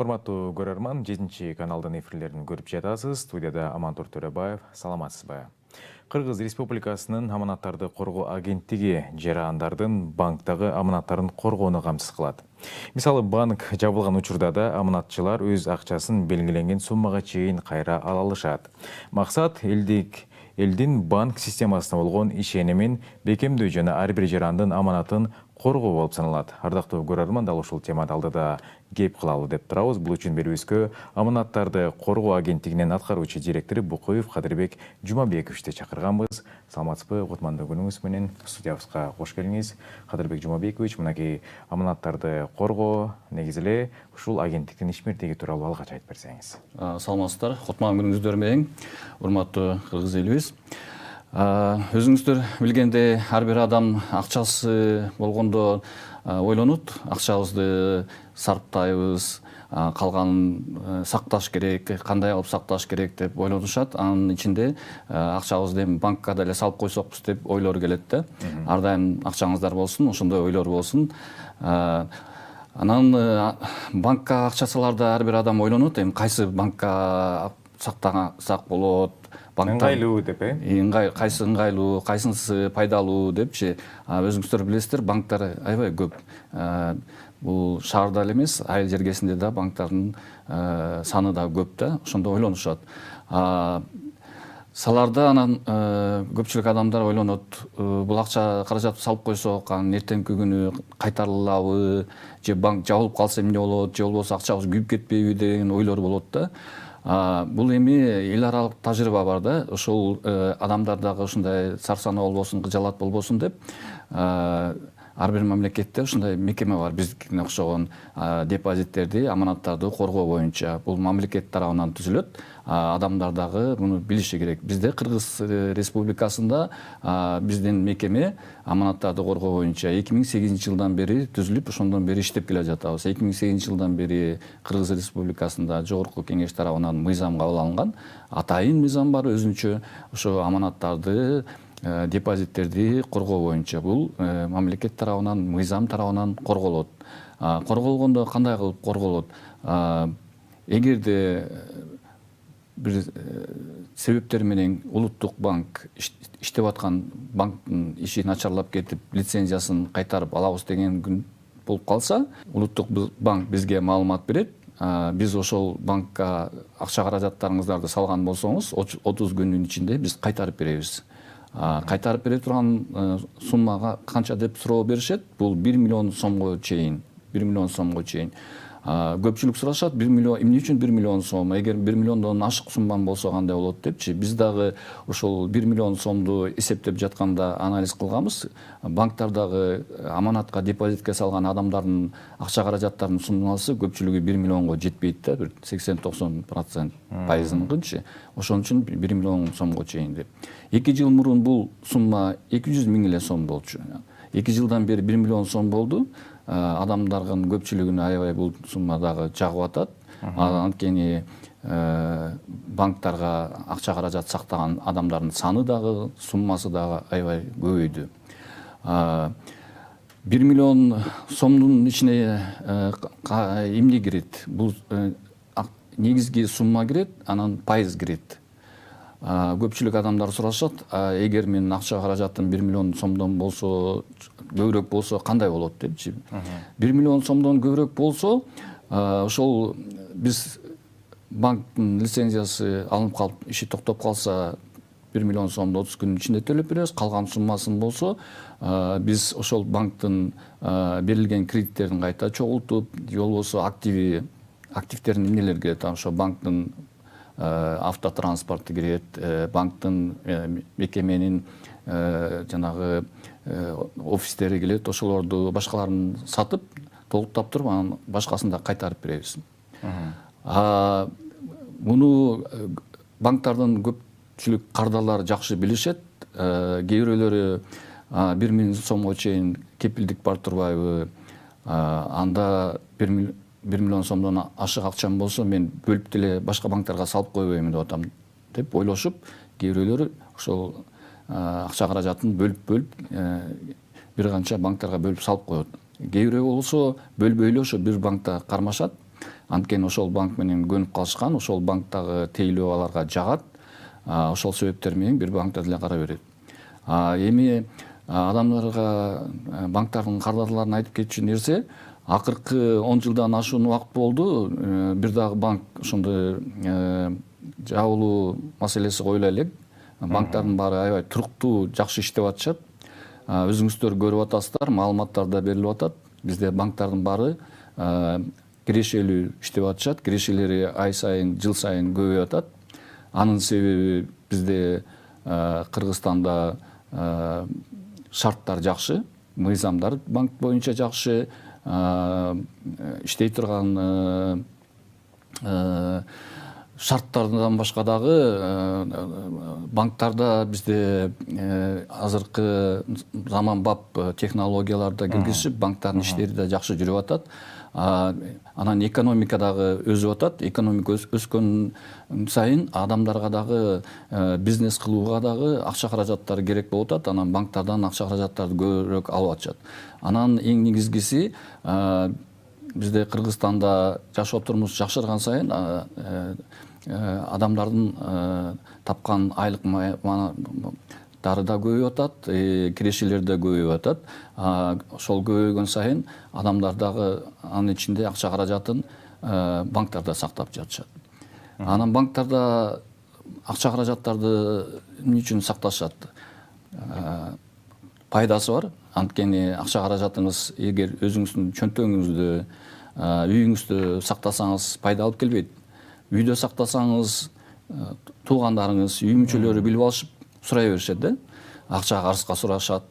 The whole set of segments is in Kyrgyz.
Урматтуу көрөрман, 7 каналдын эфирлерин көрүп жатасыз. Студияда Амантур Төрөбаев. Саламатсызбы? Кыргыз Республикасынын аманаттарды коргоо агенттиги жарандардын банктагы аманаттарын коргоону камсыз кылат. Мисалы, банк жабылган учурда да аманатчылар өз акчасын белгиленген суммага чейин кайра ала алышат. Максат элдин банк системасына болгон ишенимин бекемдөө жана ар бир жарандын аманатын коргоо болуп саналат. Ардактуу көрөрман, дал ушул темада алдыда кеп кылалы деп турабыз. Бул үчүн берүүбүзгө аманаттарды коргоо агенттигинин аткаруучу директору Букуев Кадырбек Жумабековичти чакырганбыз. Саламатсызбы? Кутмандуу күнүңүз менен студиябызга кош келиңиз. Кадырбек Жумабекович, мынакей аманаттарды коргоо негизи эле ушул агенттиктин ишмердиги тууралуу алгач айтып берсеңиз. Саламатсыздар, кутман күнүңүздөр менен, урматтуу кыргыз элибиз. Өзүңүздөр билгендей, ар бир адам акчасы болгондо ойлонот, акчабызды сарптайбыз, калганын сакташ керек, кандай кылып сакташ керек деп ойлонушат. Анын ичинде акчабызды эми банкка деле салып койсокпуз деп ойлор келет да. Ар дайым акчаңыздар болсун, ошондой ойлор болсун. Анан банкка акча саларда ар бир адам ойлонот, эми кайсы банкка сактасак болот, ыңгайлуу деп, кайсы ыңгайлуу, кайсынысы пайдалуу депчи. Өзүңүздөр билесиздер, банктар аябай көп. Бул шаарда эле эмес, айыл жергесинде да банктардын саны да көп да, ошондо ойлонушат. Саларда анан көпчүлүк адамдар ойлонот, бул акча каражатты салып койсок, анан эртеңки күнү кайтарылабы, же банк жабылып калса эмне болот, же болбосо акчабыз күйүп кетпейби деген ойлор болот да. Бул эми эл аралык тажрыйба бар да, ошол адамдардагы ушундай сарсаноо болбосун, кыжалат болбосун деп ар бир мамлекетте ушундай мекеме бар, биздикине окшогон депозиттерди, аманаттарды коргоо боюнча. Бул мамлекет тарабынан түзүлөт. Адамдар дагы муну билиши керек. Бизде Кыргыз Республикасында биздин мекеме аманаттарды коргоо боюнча 2008 жылдан бери түзүлүп, ошондон бери иштеп келе жатабыз. 2008 жылдан бери Кыргыз Республикасында Жогорку Кеңеш тарабынан мыйзам кабыл алынган. Атайын мыйзам бар өзүнчө, ошо аманаттарды, депозиттерди коргоо боюнча. Бул мамлекет тарабынан, мыйзам тарабынан корголот. Корголгондо кандай кылып корголот? Эгерде бир себептер менен улуттук банк иштеп аткан банктын иши начарлап кетип, лицензиясын кайтарып алабыз деген күн болуп калса, улуттук банк бизге маалымат берет. Биз ошол банкка акча каражаттарыңыздарды салган болсоңуз, 30 күндүн ичинде биз кайтарып беребиз. Кайтарып бере турган суммага канча деп суроо беришет? Бул 1 миллион сомго чейин. 1 миллион сомго чейин. Көпчүлүк сурашат, 1 миллион, эмне үчүн 1 миллион сом? Эгер 1 миллондон ашык сумман болсо кандай болот депчи. Биз дагы ошол 1 миллион сомду эсептеп жатканда анализ кылганбыз. Банктардагы аманатка, депозитке салган адамдардын акча каражаттарынын суммасы көпчүлүгү 1 миллионго жетпейт да, бир 80-90% пайызыныкынчы. Ошон үчүн 1 миллион сомго чейин деп. 2 жыл мурун бул сумма 200 миң эле сом болчу. 2 жылдан бери 1 миллион сом болду. Адамдардын көпчүлүгүнө аябай бул сумма дагы жагып атат. Анткени банктарга акча каражат сактаган адамдардын саны дагы, суммасы дагы аябай көбөйдү. 1 миллион сомдун ичине эмне кирет? Бул негизги сумма кирет, анан пайыз кирет. Көпчүлүк адамдар сурашат, эгер менин акча каражатым 1 миллион сомдон болсо, көбүрөөк болсо кандай болот депчи. 1 миллион сомдон көбүрөөк болсо, ошол биз банктын лицензиясы алынып калып, иши токтоп калса, 1 миллион сомду 30 күнүн ичинде төлөп беребиз. Калган суммасын болсо, биз ошол банктын берилген кредиттерин кайта чогултуп, же болбосо активтерин эмнелер кирет? Ошо банктын автотранспорту кирет, банктын мекеменин жанагы офистери келет, ошолорду башкаларын сатып, толуктап туруп, анан башкасын да кайтарып беребиз. Муну банктардын көпчүлүк кардарлары жакшы билишет. Кээ бирөөлөрү 1 миллион сомго чейин кепилдик бар турбайбы? Анда 1 миллион сомдон ашык акчам болсо, мен бөлүп деле башка банктарга салып койбойм деп атам деп ойлошуп, кээ бирөөлөр ошол акча каражатын бөлүп бир канча банктарга бөлүп салып коет. Кээ бирөө болсо бөлбөй эле ошо бир банкта кармашат. Анткени ошол банк менен көнүп калышкан, ошол банктагы тейлөөлөргө жагат. Ошол себептер менен бир банкта деле кара берет. Эми адамдарга банктардын кардарларын айтып кетчү нерсе, акыркы 10 жылдан ашуун убакыт болду. Бир дагы банк ошондой жабылуу маселеси коюла элек. Банктардын баары аябай туруктуу, жакшы иштеп атышат. Өзүңүздөр көрүп атасыздар, маалыматтар да берилип атат. Бизде банктардын баары кирешелүү иштеп атышат. Кирешелери ай сайын, жыл сайын көбөйүп атат. Анын себеби бизде Кыргызстанда шарттар жакшы, мыйзамдар банк боюнча жакшы, иштей турган шарттардан башка дагы банктарда бизде азыркы заманбап технологияларды киргизишип, банктардын иштери да жакшы жүрүп атат. Анан экономика дагы өсүп атат. Экономика өскөн сайын адамдарга дагы бизнес кылууга дагы акча каражаттары керек болуп атат. Анан банктардан акча каражаттарды көбүрөөк алып атышат. Анан эң негизгиси бизде Кыргызстанда жашоо турмуш жакшырган сайын адамдардын тапкан айлык дары да көбөйүп атат, кирешелер да көбөйүп атат. Ошол көбөйгөн сайын адамдар дагы анын ичинде акча каражатын банктарда сактап жатышат. Анан банктарда акча каражаттарды эмне үчүн сакташат? Пайдасы бар. Анткени акча каражатыңыз эгер өзүңүздүн чөнтөгүңүздө, үйүңүздө сактасаңыз пайда алып келбейт. Үйдө сактасаңыз туугандарыңыз, үй мүчөлөрү билип алышып сурай беришет да. Акча карызга сурашат.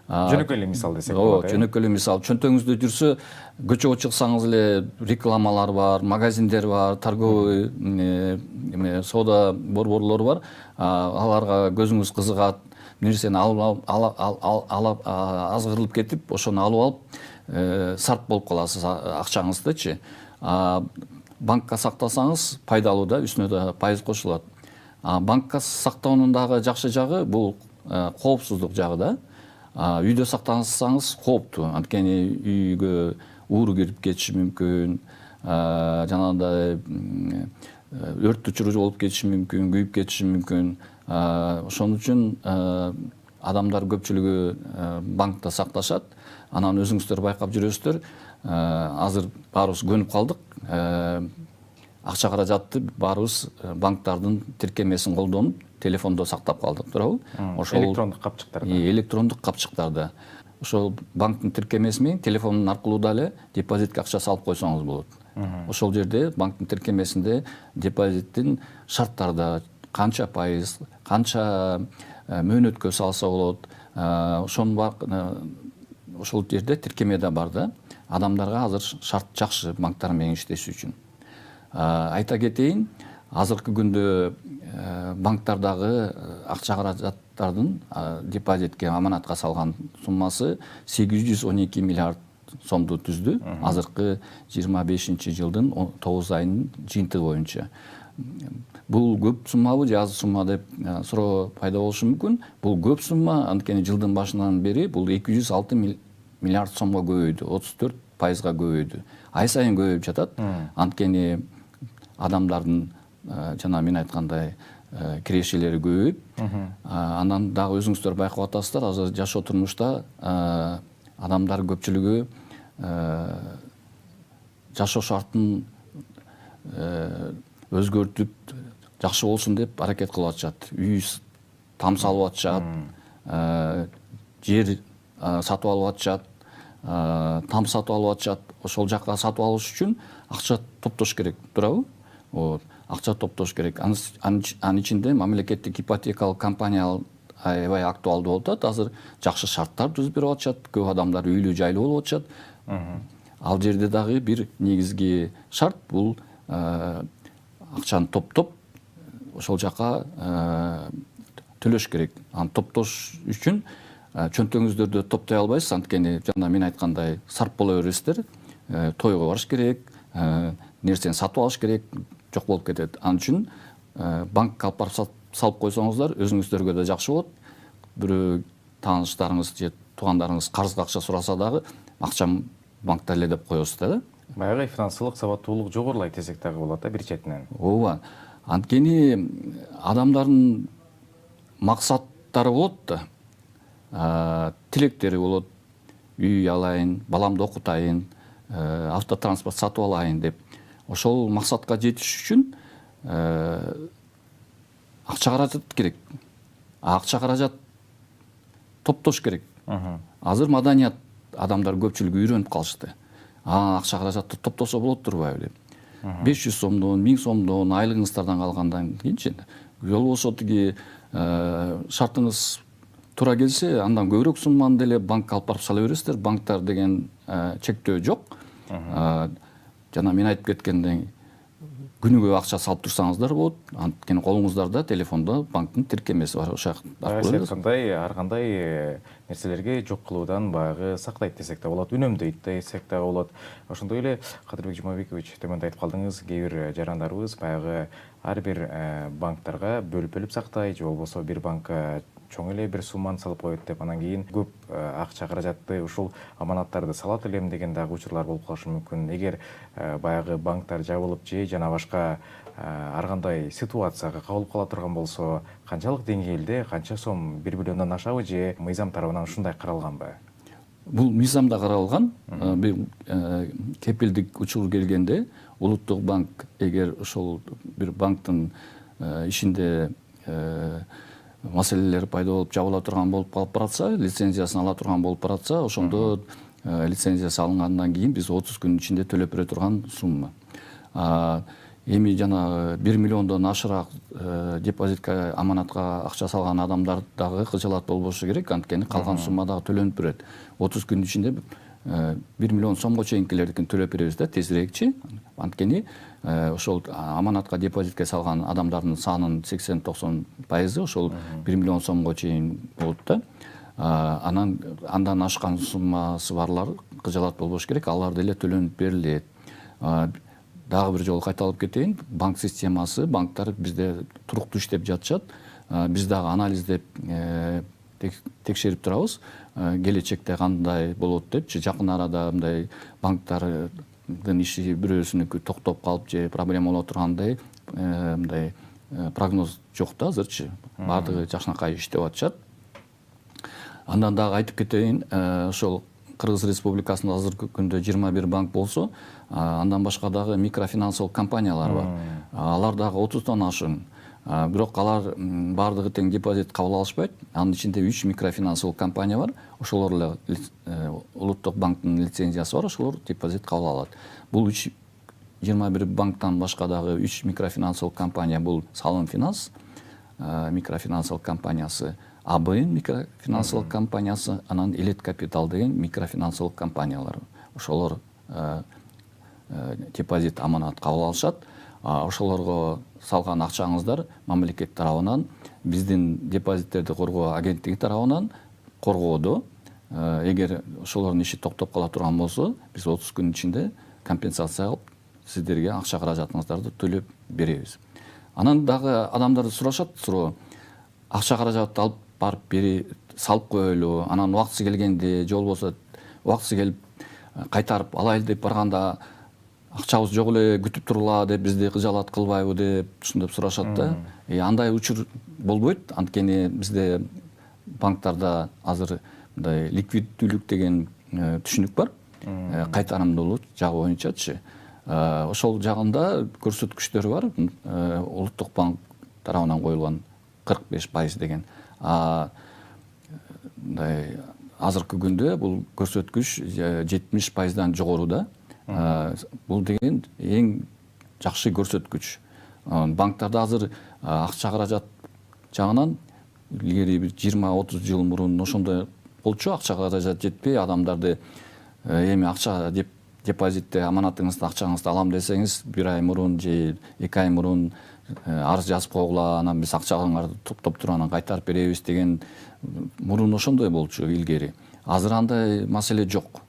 Жөнөкөй эле мисал десек болот. Жөнөкөй эле мисал. Чөнтөгүңүздө жүрсө, көчөгө чыксаңыз эле рекламалар бар, магазиндер бар, торговый соода борборлору бар. Аларга көзүңүз кызыгат, нерсени азгырылып кетип, ошону алып алып, сарп болуп каласыз акчаңыздычы. Банкка сактасаңыз пайдалуу да, үстүнө да пайыз кошулат. Банкка сактоонун дагы жакшы жагы бул коопсуздук жагы да. Үйдө сактансаңыз кооптуу. Анткени үйгө ууру кирип кетиши мүмкүн, жанагындай өрт өчүрүүчү болуп кетиши мүмкүн, күйүп кетиши мүмкүн. Ошон үчүн адамдар көпчүлүгү банкта сакташат. Анан өзүңүздөр байкап жүрөсүздөр. Азыр баарыбыз көнүп калдык. Акча каражатты баарыбыз банктардын тиркемесин колдонуп, телефондо сактап калдык, туурабы? Ошол электрондук капчыктарда. Электрондук капчыктарда. Ошол банктын тиркемеси менен телефондун аркылуу дале депозитке акча салып койсоңуз болот. Ошол жерде банктын тиркемесинде депозиттин шарттарда канча пайыз, канча мөөнөткө салса болот, ошол жерде тиркемеде бар да. Адамдарга азыр шарт жакшы банктар менен иштеш үчүн. Айта кетейин, азыркы күндө банктардагы акча каражаттардын депозитке, аманатка салган суммасы 812 миллиард сомду түздү. Азыркы 25-жылдын 9 айынын жыйынтыгы боюнча. Бул көп суммабы же аз сумма деп суроо пайда болушу мүмкүн. Бул көп сумма, анткени жылдын башынан бери бул 206 миллиард сомго көбөйдү, 34% көбөйдү. Ай сайын көбөйүп жатат. Анткени адамдардын жана мен айткандай кирешелери көбөйүп, анан дагы өзүңүздөр байкап атасыздар, азыр жашоо турмушта адамдар көпчүлүгү жашоо шартын өзгөртүп жакшы болсун деп аракет кылып атышат. Үй там салып атышат, жер сатып алып атышат, там сатып алып атышат. Ошол жакка сатып алыш үчүн акча топтош керек, туурабы? Акча топтош керек. Анын ичинде мамлекеттик ипотекалык компания аябай актуалдуу болуп атат. Азыр жакшы шарттар түзүп берип атышат. Көп адамдар үйлүү жайлуу болуп атышат. Ал жерде дагы бир негизги шарт бул акчаны топтоп ошол жака төлөш керек. Аны топтош үчүн чөнтөгүңүздөрдү топтой албайсыз, анткени жана мен айткандай сарп боло бересиздер. Тойго барыш керек, нерсени сатып алыш керек, жок болуп кетет. Анын үчүн банкка алып барып салып койсоңуздар, өзүңүздөргө да жакшы болот. Бирөө тааныштарыңыз же туугандарыңыз карызга акча сураса дагы акчам банкта эле деп коесуз да. Баягы финансылык сабаттуулук жогорулайт десек дагы болот да, бир четинен. ооба, анткени адамдардын максаттары болот да, тилектери болот. Үй алайын, баламды окутайын, автотранспорт сатып алайын деп. Ошол максатка жетиш үчүн акча каражат керек. Акча каражат топтош керек. Азыр маданият адамдар көпчүлүгү үйрөнүп калышты. Акча каражатты топтосо болот турбайбы деп. 500 сомдон, 1000 сомдон айлыгыңыздардан калгандан кийинчи болбосо тиги шартыңыз туура келсе, андан көбүрөөк сумманы деле банкка алып барып сала бересиздер. Банктар деген чектөө жок. Жана мен айтып кеткендей, күнүгө акча салып турсаңыздар болот. Анткени колуңуздарда телефондо банктын тиркемеси бар. Ошол ар кандай нерселерге жок кылуудан баягы сактайт десек да болот, үнөмдөйт десек да болот. Ошондой эле Кадырбек Жумабекович, төмөндө айтып калдыңыз, кээ бир жарандарыбыз баягы ар бир банктарга бөлүп сактай, же болбосо бир банкка чоң эле бир сумманы салып коет деп, анан кийин көп акча каражатты ушул аманаттарды салат элем деген дагы учурлар болуп калышы мүмкүн. Эгер баягы банктар жабылып же жана башка ар кандай ситуацияга кабылып кала турган болсо, канчалык деңгээлде, канча сом, 1 миллиондон ашабы же мыйзам тарабынан ушундай каралганбы? Бул мыйзамда каралган. Кепилдик учур келгенде улуттук банк эгер ошол бир банктын ишинде маселелер пайда болуп жабыла турган болуп калып баратса, лицензиясын ала турган болуп баратса, ошондо лицензиясы алынгандан кийин биз 30 күн ичинде төлөп бере турган сумма. Эми жана 1 миллиондон ашыраак депозитке, аманатка акча салган адамдар дагы кыжалат болбошу керек, анткени калган сумма дагы төлөнүп берет. 30 күн ичинде 1 миллион сомго чейинкилердикин төлөп беребиз да, тезирээкчи. Анткени ошол аманатка, депозитке салган адамдардын санынын 80-90% ошол 1 миллион сомго чейин болот да. Андан ашкан суммасы барлар кыжалат болбош керек, алар деле төлөнүп берилет. Дагы бир жолу кайталап кетейин, банк системасы, банктар бизде туруктуу иштеп жатышат. Биз дагы анализдеп текшерип турабыз. Келечекте кандай болот депчи, жакын арада мындай банктардын иши бирөөсүнүкү токтоп калып же проблема боло тургандай мындай прогноз жок да азырчы. Баардыгы жакшынакай иштеп атышат. Андан дагы айтып кетейин, ошол Кыргыз Республикасында азыркы күндө 21 банк болсо, андан башка дагы микрофинансылык компаниялар бар. Алар дагы 30тон ашык. Бирок алар баардыгы тең депозит кабыл алышпайт. Анын ичинде 3 микрофинансылык компания бар. Ошолор эле улуттук банктын лицензиясы бар, ошолор депозит кабыл алат. Бул 21 банктан башка дагы 3 микрофинансылык компания, бул Салым Финанс микрофинансылык компаниясы, АБН микрофинансылык компаниясы, анан Элет Капитал деген микрофинансылык компаниялар. Ошолор депозит, аманат кабыл алышат. Ошолорго салган акчаңыздар мамлекет тарабынан, биздин депозиттерди коргоо агенттиги тарабынан коргоодо. Эгер ошолордун иши токтоп кала турган болсо, биз 30 күн ичинде компенсация алып, сиздерге акча каражатыңыздарды төлөп беребиз. Анан дагы адамдар сурашат, акча каражатты алып барып салып коелу, анан убактысы келгенде, же болбосо убактысы келип кайтарып алайлы деп барганда акчабыз жок эле, күтүп тургула деп бизди кыжалат кылбайбы деп ушунтип сурашат да. Андай учур болбойт, анткени бизде банктарда азыр мындай ликвиддүүлүк деген түшүнүк бар. Кайтарымдуулук жагы боюнчачы. Ошол жагында көрсөткүчтөр бар. Улуттук банк тарабынан коюлган 45% деген. Мындай азыркы күндө бул көрсөткүч 70%дан жогору да. Бул деген эң жакшы көрсөткүч. Банктарда азыр акча каражат жагынан илгери 20-30 жыл мурун ошондой болчу, акча каражат жетпей, адамдарды эми акча депозитте, аманатыңызды, акчаңызды алам десеңиз, 1 ай мурун же 2 ай мурун арыз жазып койгула, анан биз акчаңарды топтоп туруп анан кайтарып беребиз деген мурун ошондой болчу илгери. Азыр андай маселе жок.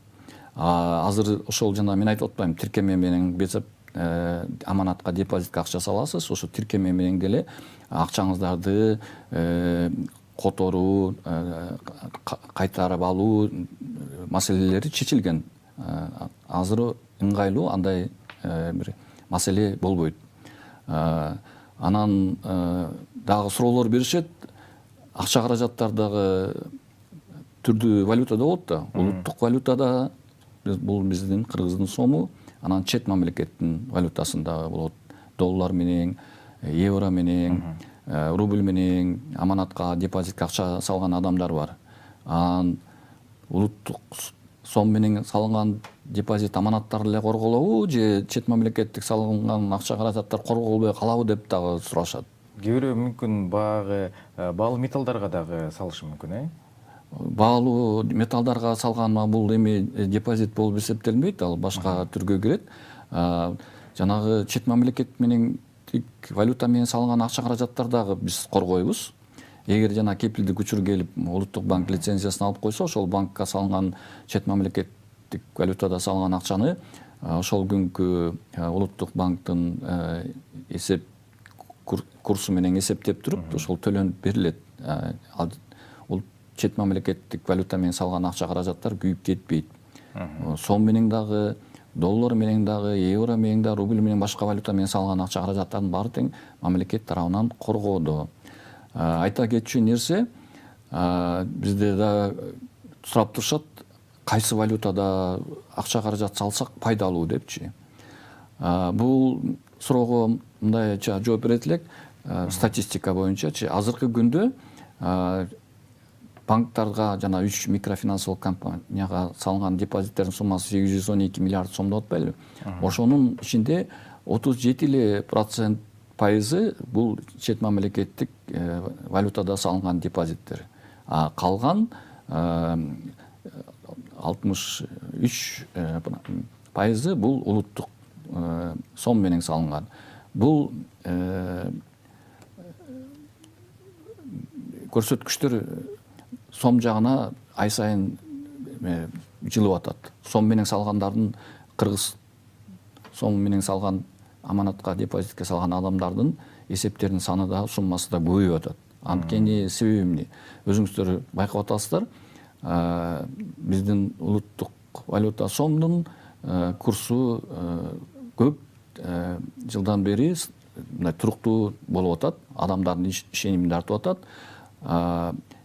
Азыр ошол жана мен айтып атпайм, тиркеме менен аманатка, депозитке акча саласыз, ошо тиркеме менен деле акчаңыздарды которуу, кайтарып алуу маселелери чечилген. Азыр ыңгайлуу андай бир маселе болбойт. Анан дагы суроолор беришет, акча каражаттар дагы түрдүү валютада болот да. Улуттук валютада бул биздин Кыргыздын сому, анан чет мамлекеттин валютасында болот. Доллар менен, евро менен, рубль менен аманатка, депозитке акча салган адамдар бар. Анан улуттук сом менен салынган депозит аманаттар эле корголобу же чет мамлекеттик салынган акча каражаттар корголбой калабы деп дагы сурашат. Кээ бирөө мүмкүн баягы баалуу металлдарга дагы салышы мүмкүн, Баалуу металлдарга салган бул эми депозит болуп эсептелбейт, ал башка түргө кирет. Жанагы чет мамлекет менен валюта менен салынган акча каражаттар дагы биз коргойбуз. Эгер жана кепилдик учур келип улуттук банк лицензиясын алып койсо, ошол банкка салынган чет мамлекеттик валютада салынган акчаны ошол күнкү улуттук банктын эсеп курсу менен эсептеп туруп, ошол төлөнүп берилет. Чет мамлекеттик валюта менен салган акча каражаттар күйүп кетпейт. Сом менен дагы, доллар менен дагы, евро менен дагы, рубль менен башка валюта менен салган акча каражаттардын баары тең мамлекет тарабынан коргоодо. Айта кетчү нерсе, бизде да сурап турушат, кайсы валютада акча каражат салсак пайдалуу депчи. Бул суроого мындай жооп берет элек, статистика боюнча азыркы күндө банктарга жана 3 микрофинансылык компанияга салынган депозиттердин суммасы 812 миллиард сомдоп атпайбы? Ошонун ичинде 37% пайызы бул чет мамлекеттик валютада салынган депозиттер. Калган 63% бул улуттук сом менен салынган. Бул көрсөткүчтөр сом жагына ай сайын жылып атат. Сом менен салгандардын, кыргыз сом менен салган аманатка, депозитке салган адамдардын эсептеринин саны да, суммасы да көбөйүп атат. Анткени себеби эмне? Өзүңүздөр байкап атасыздар, биздин улуттук валюта сомдун курсу көп жылдан бери туруктуу болуп атат, адамдардын ишенимин тартып атат.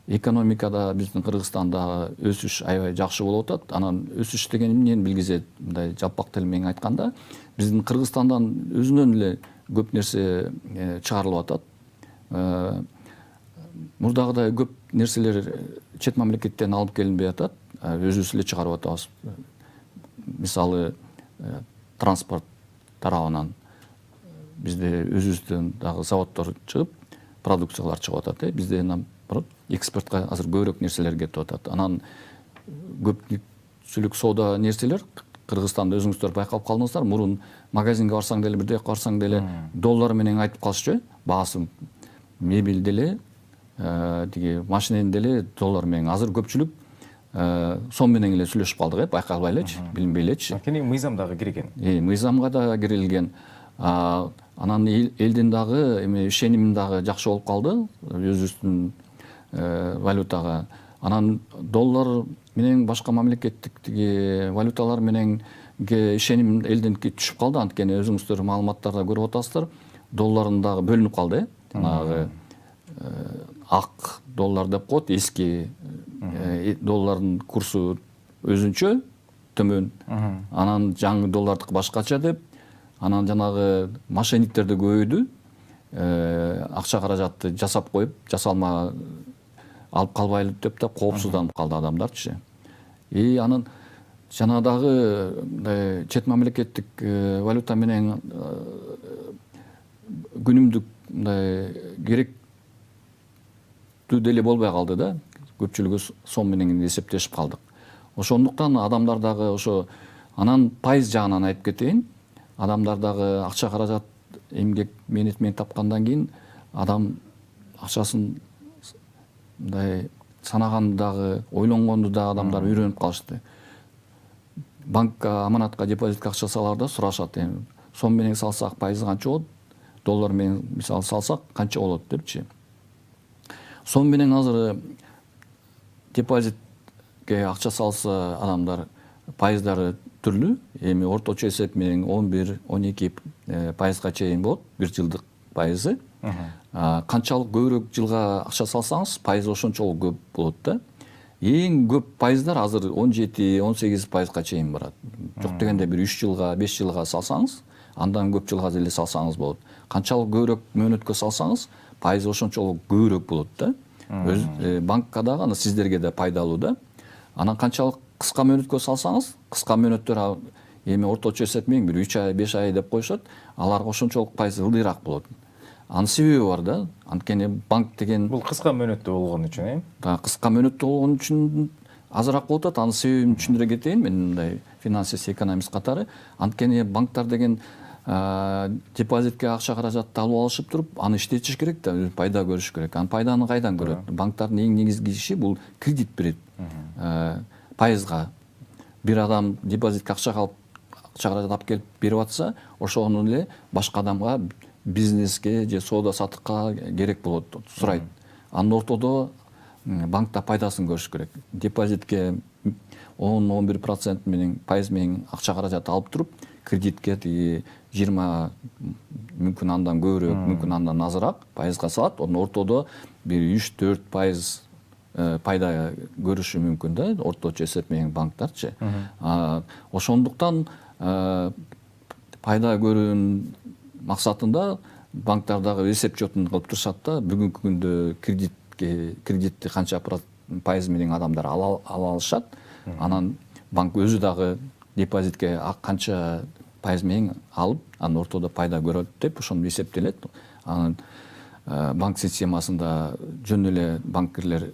Экономикада биздин Кыргызстанда өсүш аябай жакшы болуп атат. Анан өсүш деген эмнени билгизет? Мындай жалпак тил менен айтканда, биздин Кыргызстандан өзүнөн эле көп нерсе чыгарылып атат. Мурдагыдай көп нерселер чет мамлекеттен алып келинбей атат, өзүбүз эле чыгарып атабыз. Мисалы, транспорт тарабынан бизде өзүбүздөн дагы заводдор чыгып, продукциялар чыгып атат. Бизде экспортко азыр көбүрөөк нерселер кетип атат. Анан көпчүлүк соода нерселер Кыргызстанда өзүңүздөр байкап калдыңыздар. Мурун магазинге барсаң деле, бирде барсаң деле доллар менен айтып калышчу, баасын мебель деле, тиги машинени деле доллар менен. Азыр көпчүлүк сом менен эле сүйлөшүп калдык, байкалбай элечи, билинбей элечи. Анткени мыйзам дагы кирген. Мыйзамга да кирилген. Анан элдин дагы ишеними дагы жакшы болуп калды өзүбүздүн валютага. Анан доллар менен башка мамлекеттик тиги валюталар менен ишеним элдинки түшүп калды. Анткени өзүңүздөр маалыматтарда көрүп атасыздар, доллардын дагы бөлүнүп калды. Жанагы ак доллар деп коет, эски доллардын курсу өзүнчө төмөн. Анан жаңы доллардыкы башкача деп, анан жанагы мошенниктерди көбөйдү. Акча каражатты жасап коюп, жасалма алып калбайлы деп да коопсузданып калды адамдарчы. Анан жанагы чет мамлекеттик валюта менен күнүмдүк керектүү деле болбой калды да. Көпчүлүгү сом менен эсептешип калдык. Ошондуктан адамдар дагы ошо анан пайыз жагынан айтып кетейин. Адамдар дагы акча каражат эмгек мээнет менен тапкандан кийин адам акчасын мындай санаганды дагы, ойлонгонду да адамдар үйрөнүп калышты. Банкка, аманатка, депозитке акча саларда сурашат, сом менен салсак пайызы канча болот, доллар менен мисалы салсак канча болот депчи. Сом менен азыр депозитке акча салса адамдар пайыздары түрлүү. Эми орточо эсеп менен 11-12% чейин болот, 1 жылдык пайызы. Канчалык көбүрөөк жылга акча салсаңыз, пайызы ошончолук көп болот да. Эң көп пайыздар азыр 17-18% чейин барат. Жок дегенде бир 3 жылга, 5 жылга салсаңыз, андан көп жылга деле салсаңыз болот. Канчалык көбүрөөк мөөнөткө салсаңыз, пайызы ошончолук көбүрөөк болот да. Банкка дагы, аны сиздерге да пайдалуу да. Анан канчалык кыска мөөнөткө салсаңыз, кыска мөөнөттөр эми орточо эсеп менен бир 3 ай, 5 ай деп коюшат, аларга ошончолук пайыз ылдыйраак болот. Анын себеби бар да. Анткени банк деген Бул кыска мөөнөттүү болгон үчүн, кыска мөөнөттүү болгон үчүн азыраак болуп атат. Анын себебин түшүндүрө кетейин мен мындай финансист, экономист катары. Анткени банктар деген депозитке акча каражатты алып алышып туруп, аны иштетиш керек да, пайда көрүш керек. Анын пайданы кайдан көрөт? Банктардын эң негизги иши бул кредит берет. Пайызга бир адам депозитке акча каражат алып келип берип атса, ошону эле башка адамга бизнеске же соода саттыкка керек болот, сурайт. Анын ортодо банкта пайдасын көрүш керек. Депозитке 10-11% менен пайыз менен акча каражат алып туруп, кредитке 20, мүмкүн андан көбүрөөк, мүмкүн андан азыраак пайызга салат. Онун ортодо бир 3-4% пайда көрүшү мүмкүн да, орточо эсеп менен банктарчы. Ошондуктан пайда көрүүнүн максатында банктардагы эсеп счетун кылып турушат да, бүгүнкү күндө кредитти канча пайыз менен адамдар ала алышат. Анан банк өзү дагы депозитке канча пайыз менен алып, анын ортодо пайда көрөт деп ошону эсептелет. Анан банк системасында жөн эле банкирлер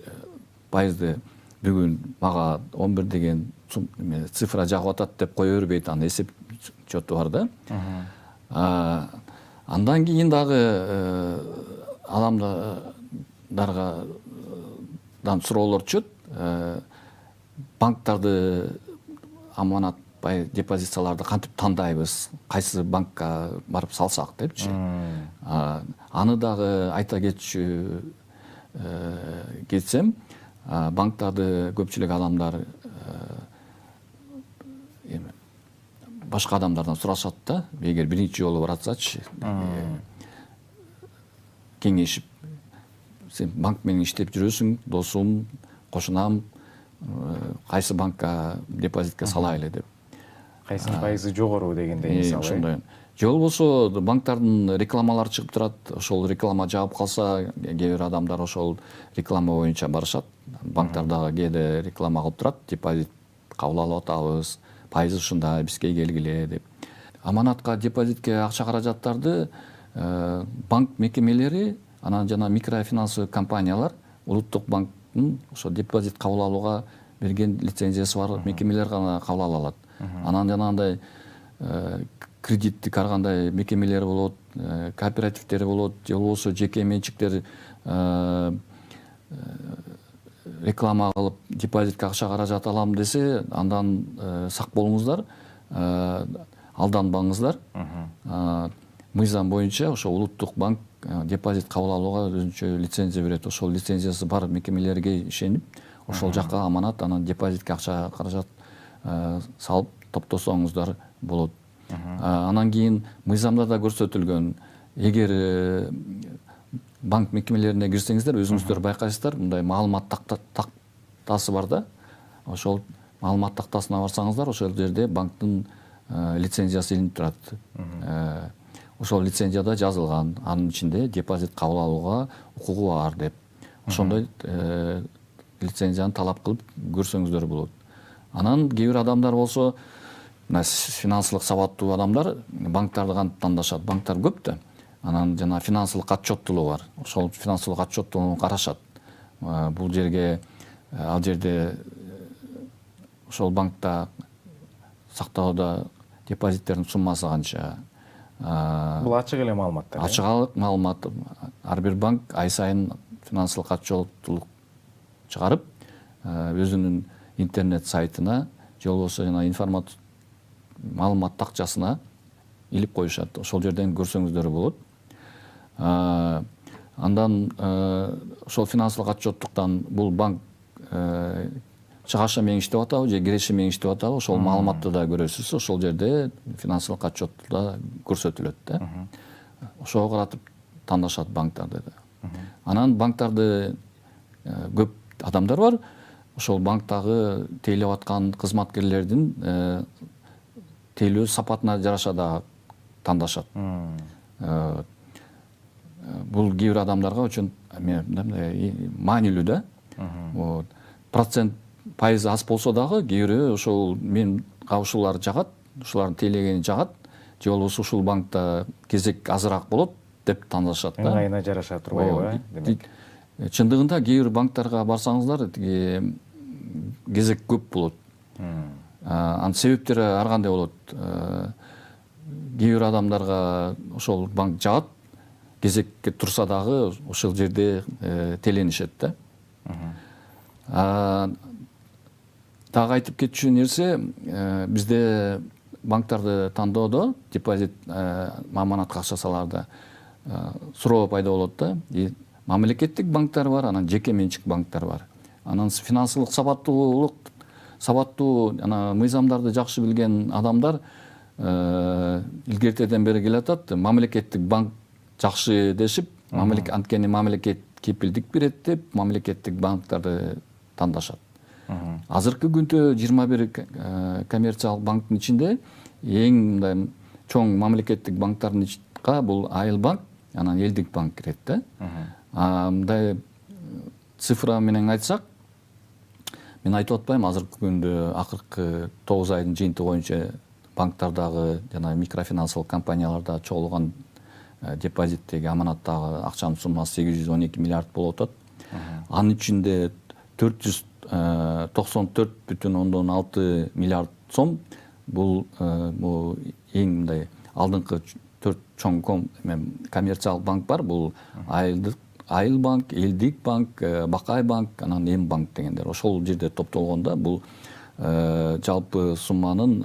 пайызды бүгүн мага 11 деген цифра жагып атат деп кое бербейт, анын эсеп счету бар да. Андан кийин дагы адамдардан суроолор түшөт. Банктарды аманат депозицияларды кантип тандайбыз, кайсы банкка барып салсак депчи. Аны дагы айта кетсем, банктарды көпчүлүк адамдар башка адамдардан сурашат да, эгер биринчи жолу баратсачы, кеңешип, сен банк менен иштеп жүрөсүң, досум, кошунам, кайсы банкка депозитке салайлы деп. Кайсынын пайызы жогору дегендей мисалы. Ошондой. Же болбосо банктардын рекламалары чыгып турат. Ошол реклама жагып калса, кээ бир адамдар ошол реклама боюнча барышат. Банктардагы кээде реклама кылып турат, депозит кабыл алып атабыз, пайызы ушундай, бизге келгиле деп. Аманатка, депозитке акча каражаттарды банк мекемелери, анан жана микрофинансовый компаниялар, улуттук банктын ошо депозит кабыл алууга берген лицензиясы бар мекемелер гана кабыл ала алат. Анан жанагындай кредиттик ар кандай мекемелер болот, кооперативдер болот, же болбосо жеке менчиктер реклама кылып депозитке акча каражат алам десе, андан сак болуңуздар, алданбаңыздар. Мыйзам боюнча ошо улуттук банк депозит кабыл алууга өзүнчө лицензия берет. Ошол лицензиясы бар мекемелерге ишенип, ошол жакка аманат, анан депозитке акча каражат салып топтосоңуздар болот. Анан кийин мыйзамда да көрсөтүлгөн, эгер банк мекемелерине кирсеңиздер, өзүңүздөр байкайсыздар, мындай маалымат тактасы бар да. Ошол маалымат тактасына барсаңыздар, ошол жерде банктын лицензиясы илинип турат. Ошол лицензияда жазылган, анын ичинде депозит кабыл алууга укугу бар деп. Ошондой лицензияны талап кылып көрсөңүздөр болот. Анан кээ бир адамдар болсо, финансылык сабаттуу адамдар банктарды кантип тандашат? Банктар көп да. Анан жана финансылык отчеттуулугу бар. Ошол финансылык отчеттуулугун карашат. Бул жерге, ал жерде ошол банкта сактоодо депозиттердин суммасы канча. Бул ачык эле маалыматтар. Ачык маалымат. Ар бир банк ай сайын финансылык отчеттуулук чыгарып, өзүнүн интернет сайтына, же болбосо жана маалымат такчасына илип коюшат. Ошол жерден көрсөңүздөр болот. Андан ошол финансылык отчеттуктан бул банк чыгаша менен иштеп атабы же киреше менен иштеп атабы, ошол маалыматты да көрөсүз. Ошол жерде финансылык отчет да көрсөтүлөт да. Ошого каратып тандашат банктарды да. Анан банктарды көп адамдар бар. Ошол банктагы тейлеп аткан кызматкерлердин тейлөө сапатына жараша да тандашат. Бул кээ бир адамдарга үчүн маанилүү да. Процент пайызы аз болсо дагы кээ бири ошол менга ушулар жагат, ушулардын тейлегени жагат, же болбосо ушул банкта кезек азыраак болот деп тандашат да. Ыңгайына жараша турбайбы, демек. Чындыгында кээ бир банктарга барсаңыздар, кезек көп болот. Анын себептери ар кандай болот. Кээ бир адамдарга ошол банк жагат, кезекке турса дагы ошол жерде теленишет да. Дагы айтып кетчү нерсе, бизде банктарды тандоодо, депозит аманатка акча салаарда суроо пайда болот да. Мамлекеттик банктар бар, анан жеке менчик банктар бар. Анан финансылык сабаттуу мыйзамдарды жакшы билген адамдар илгертеден бери келатат. Мамлекеттик банк жакшы дешип, анткени мамлекет кепилдик берет деп, мамлекеттик банктарды тандашат. Азыркы күндө 21 коммерциялык банктын ичинде эң мындай чоң мамлекеттик банктардын ичинде бул Айыл банк, анан Элдик банк кирет да. Мындай цифра менен айтсак, мен айтып атпайм, азыркы күндө акыркы 9 айдын жыйынтыгы боюнча банктардагы жана микрофинансылык компанияларда чогулган депозиттеги, аманаттагы акчанын суммасы 812 миллиард болуп атат. Анын ичинде 494,6 миллиард сом бул эң мындай алдыңкы 4 чоң коммерциялык банк бар. Бул Айыл банк, Элдик банк, Бакай банк, анан Эм банк дегендер. Ошол жерде топтолгондо бул жалпы сумманын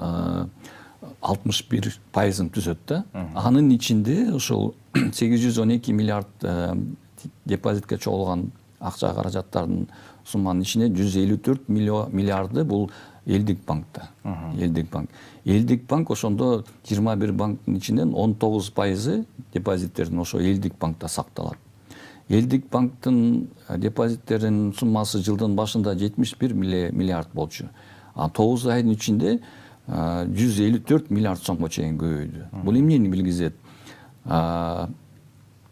61%-ын түзөт да. Анын ичинде ошол 812 миллиард депозитке чогулган акча каражаттардын сумманын ичинде 154 миллиарды бул Элдик банкта. Элдик банк ошондо 21 банктын ичинен 19% депозиттердин ошо Элдик банкта сакталат. Элдик банктын депозиттеринин суммасы жылдын башында 71 миллиард болчу. 9 айдын ичинде 154 миллиард сомго чейин көбөйдү. Бул эмнени билгизет?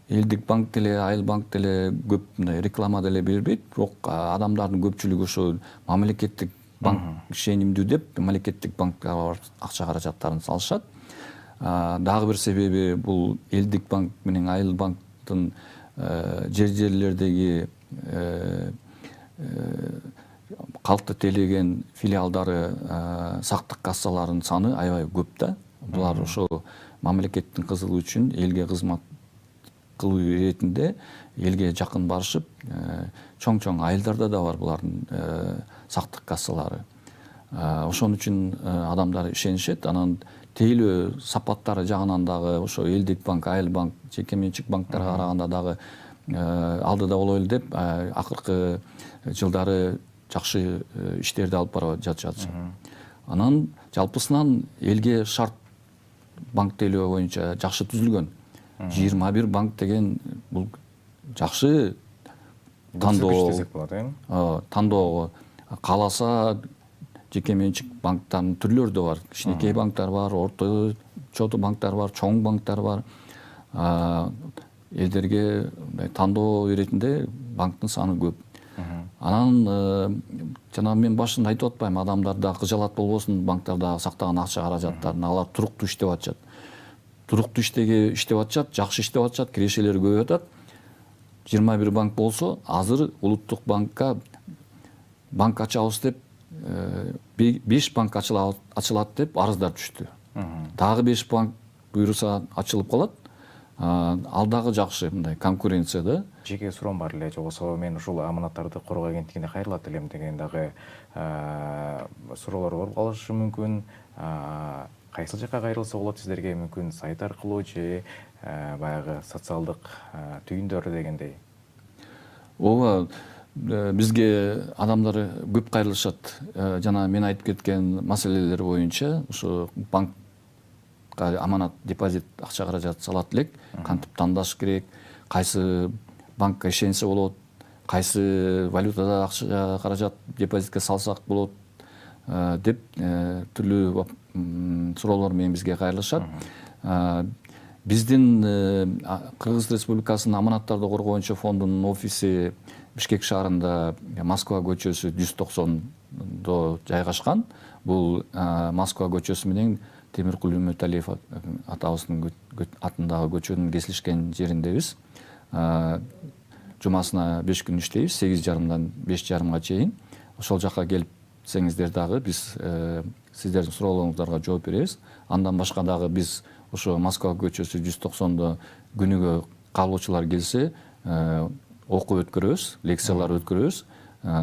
Элдик банк деле, Айыл банк деле көп реклама деле бербейт, бирок адамдардын көпчүлүгү ошо мамлекеттик банк ишенимдүү деп мамлекеттик банкка барып акча каражаттарын салышат. Дагы бир себеби бул Элдик банк менен Айыл банктын жерлердеги калкты тейлеген филиалдары, сактык кассаларынын саны аябай көп да. Булар ошо мамлекеттин кызыгы үчүн элге кызмат кылуу иретинде элге жакын барышып, чоң-чоң айылдарда да бар булардын сактык кассалары. Ошон үчүн адамдар ишенишет. Анан тейлөө сапаттары жагынан дагы ошо Элдик банк, Айыл банк, жеке менчик банктарга караганда дагы алдыда бололу деп акыркы жылдары жакшы иштерди алып бара жатышат. Анан жалпысынан элге шарт банк тейлөө боюнча жакшы түзүлгөн. 21 банк деген бул жакшы тандоого кааласа жеке менчик банктардын түрлөрү да бар. Кичинекей банктар бар, орто чоту банктар бар, чоң банктар бар. Элдерге тандоо иретинде банктын саны көп. Анан жана мен башында айтып атпайм, адамдарда кыжалат болбосун, банктарда сактаган акча каражаттарын алар туруктуу иштеп атышат. Туруктуу иштеп атышат, жакшы иштеп атышат, кирешелери көбөйүп атат. 21 банк болсо, азыр улуттук банкка банк ачабыз деп 5 банк ачылат деп арыздар түштү. Дагы 5 банк буйруса ачылып калат. Ал дагы жакшы мындай конкуренция да. Жеке суроом бар эле, жоксо мен ушул аманаттарды коргоо агенттигине кайрылат элем деген дагы суроолор болуп калышы мүмкүн. Кайсыл жакка кайрылса болот сиздерге? Мүмкүн сайт аркылуу же баягы социалдык түйүндөр дегендей? Ооба, бизге адамдар көп кайрылышат. Жана мен айтып кеткен маселелер боюнча ушу банкка аманат, депозит, акча каражат салат элек, кантип тандаш керек, кайсы банкка ишенсе болот, кайсы валютада акча каражат депозитке салсак болот деп түрлүү суроолор менен бизге кайрылышат. Биздин Кыргыз Республикасынын аманаттарды коргоо боюнча фондунун офиси Бишкек шаарында Москва көчөсү 190-до жайгашкан. Бул Москва көчөсү менен Темиркул Үмүталиев атабыздын атындагы көчөнүн кесилишкен жериндебиз. Жумасына 5 күн иштейбиз, 8:30-дан 5:30-га чейин. Ошол жакка келипсеңиздер дагы биз сиздердин суроолоруңуздарга жооп беребиз. Андан башка дагы биз ошо Москва көчөсү 190-до күнүгө каалоочулар келсе, окуп өткөрөбүз, лекциялар өткөрөбүз.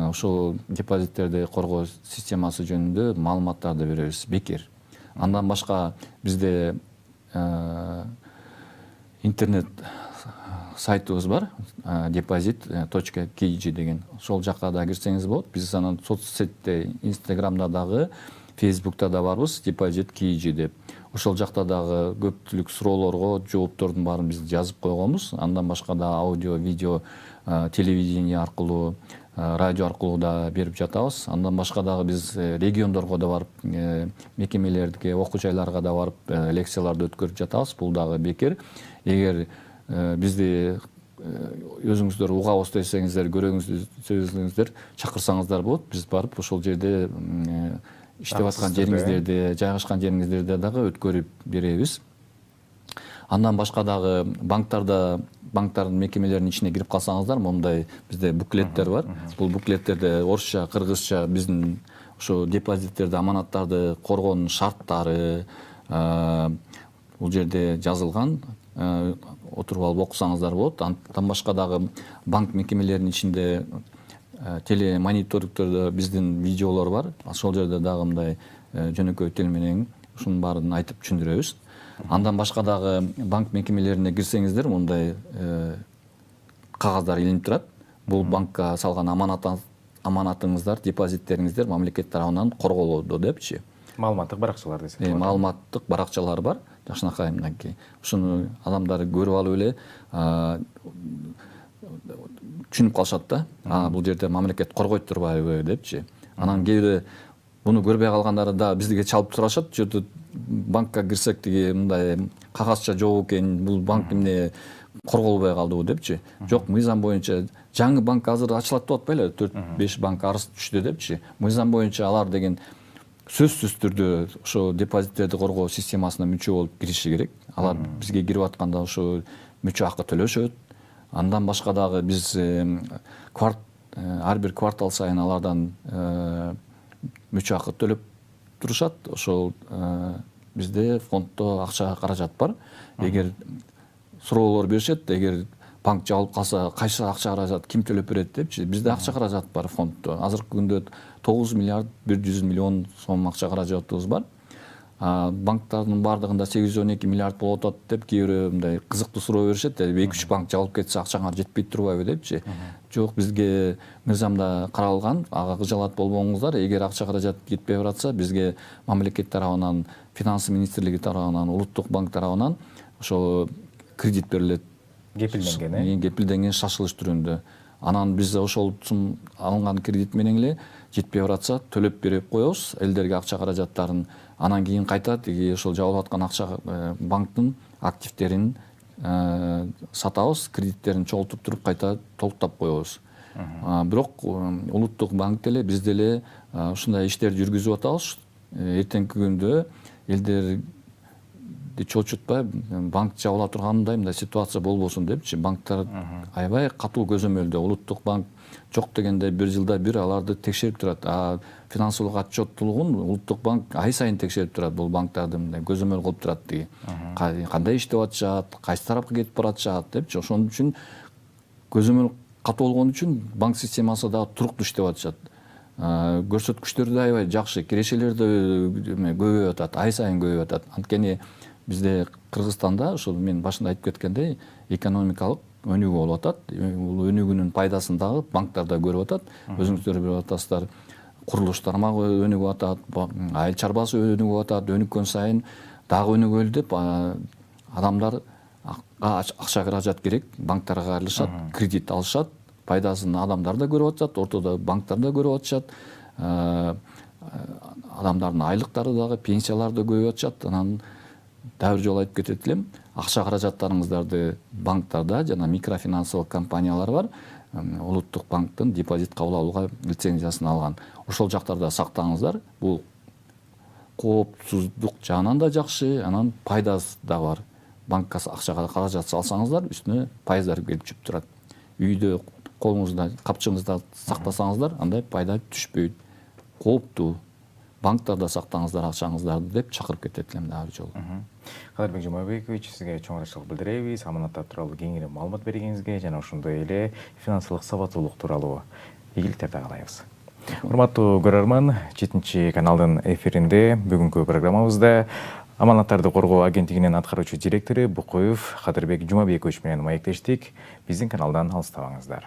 Ошол депозиттерди коргоо системасы жөнүндө маалыматтарды беребиз бекер. Андан башка бизде интернет сайтыбыз бар, deposit.kg деген. Ошол жакка да кирсеңиз болот. Биз анан соцсетте, Инстаграмда дагы, Фейсбукта да барбыз, deposit.kg деп. Ошол жакта дагы көпчүлүк суроолорго жооптордун баарын биз жазып койгонбуз. Андан башка да аудио, видео, телевидение аркылуу, радио аркылуу да берип жатабыз. Андан башка дагы биз региондорго да барып, мекемелерге, окуу жайларга да барып лекцияларды өткөрүп жатабыз. Бул дагы бекер. Эгер бизди өзүңүздөр угабыз десеңиздер, көрөңүздөр, чакырсаңыздар болот. Биз барып ошол жерде иштеп аткан жериңиздерди, жайгашкан жериңиздерди дагы өткөрүп беребиз. Андан башка дагы банктардын мекемелеринин ичине кирип калсаңыздар, мондай бизде буклеттер бар. Бул буклеттерде орусча, кыргызча биздин ошо депозиттерди, аманаттарды коргоонун шарттары бул жерде жазылган. Отуруп алып окусаңыздар болот. Андан башка дагы банк мекемелеринин ичинде телемониторингтерде биздин видеолор бар. Ошол жерде дагы мындай жөнөкөй тил менен ушунун баарын айтып түшүндүрөбүз. Андан башка дагы банк мекемелерине кирсеңиздер, мындай кагаздар илинип турат. Бул банкка салган аманатыңыздар, депозиттериңиздер мамлекет тарабынан корголоду депчи. Маалыматтык баракчалар десек. Маалыматтык баракчалар бар. Жакшынакай мынакей. Ушуну адамдар көрүп алып эле түшүнүп калышат да. Бул жерде мамлекет коргойт турбайбы депчи. Анан кээде буну көрбөй калгандары да бизге чалып турашат. Жото банкка кирсек тиги мындай кагазча жок экен, бул банк эмне корголбой калдыбы депчи. Жок, мыйзам боюнча жаңы банк азыр ачылат деп атпайлы, 4-5 банк арыз түштү депчи. Мыйзам боюнча алар деген сөзсүз түрдө ошо депозиттерди коргоо системасына мүчө болуп кириши керек. Алар бизге кирип атканда ошо мүчө акы төлөшөт. Андан башка дагы биз ар бир квартал сайын алардан мүчө акы төлөп турушат. Ошол бизде фонддо акча каражат бар. Эгер суроолор беришет, эгер банк жабылып калса, кайсы акча каражат ким төлөп берет депчи. Бизде акча каражат бар фонддо. Азыркы күндө 9 миллиард 100 миллион сом акча каражатыбыз бар. Банктардын бардыгында 812 миллиард болуп атат деп кээ мындай кызыктуу суроо беришет. 2-3 банк жабылып кетсе акчаңар жетпей турбайбы депчи. Жок, бизге мыйзамда каралган, ага кыжалат болбоңуздар. Эгер акча каражат жетпей баратса, бизге мамлекет тарабынан, финансы министрлиги тарабынан, улуттук банк тарабынан ошо кредит берилет. Кепилденген шашылыш түрүндө. Анан биз ошол алынган кредит менен эле жетпей баратса төлөп берип коебуз элдерге акча каражаттарын. Анан кийин кайта тиги ошол жабылып аткан акча банктын активтерин сатабыз, кредиттерин чогултуп туруп кайта толуктап коебуз. Бирок улуттук банк деле биз деле ушундай иштерди жүргүзүп атабыз. Эртеңки күндө элдерди чочутпай банк жабыла тургандай мындай ситуация болбосун депчи. Банктар аябай катуу көзөмөлдө. Улуттук банк жок дегенде 1 жылда бир аларды текшерип турат. Финансылык отчеттуулугун улуттук банк ай сайын текшерип турат. Бул банктарды мындай көзөмөл кылып турат тиги. Кандай иштеп атышат, кайсы тарапка кетип баратышат депчи. Ошон үчүн көзөмөл катуу болгон үчүн банк системасы да туруктуу иштеп атышат. Көрсөткүчтөр да аябай жакшы, кирешелер да көбөйүп атат, ай сайын көбөйүп атат. Анткени бизде Кыргызстанда ошол мен башында айтып кеткендей экономикалык өнүгүү болуп атат. Бул өнүгүүнүн пайдасын дагы банктар да көрүп атат. Өзүңүздөр билип атасыздар, курулуш тармагы өнүгүп атат, айыл чарбасы өнүгүп атат. Өнүккөн сайын дагы өнүгөлү деп адамдар акча каражат керек, банктарга кайрылышат, кредит алышат. Пайдасын адамдар да көрүп атышат, ортодо банктар да көрүп атышат. Адамдардын айлыктары дагы, пенсиялары да көбөйүп атышат. Анан дагы бир жолу айтып кетет элем, акча каражаттарыңыздарды банктарда жана микрофинансылык компаниялар бар. Улуттук банктын депозит кабыл алууга лицензиясын алган. Ошол жактарда сактаңыздар. Бул коопсуздук жагынан да жакшы, анан пайдасы да бар. Банкка акча каражат салсаңыздар, үстүнө пайыздар келип түшүп турат. Үйдө колуңузда, капчыгыңызда сактасаңыздар, андай пайда түшпөйт. Кооптуу. Банктарда сактаңыздар акчаңыздарды деп чакырып кетет элем дагы бир жолу. Кадырбек Жумабекович, сизге чоң ырайчылык билдиребиз. Аманаттар тууралуу кеңири маалымат бергениңизге жана ошондой эле финансылык сабаттуулук тууралуу ийгиликтер каалайбыз. Урматтуу көрөрман, 7 каналдын эфиринде бүгүнкү программабызда Аманаттарды коргоо агенттигинин аткаруучу директору Букоев Кадырбек Жумабекович менен маектештик. Биздин каналдан алыстабаңыздар.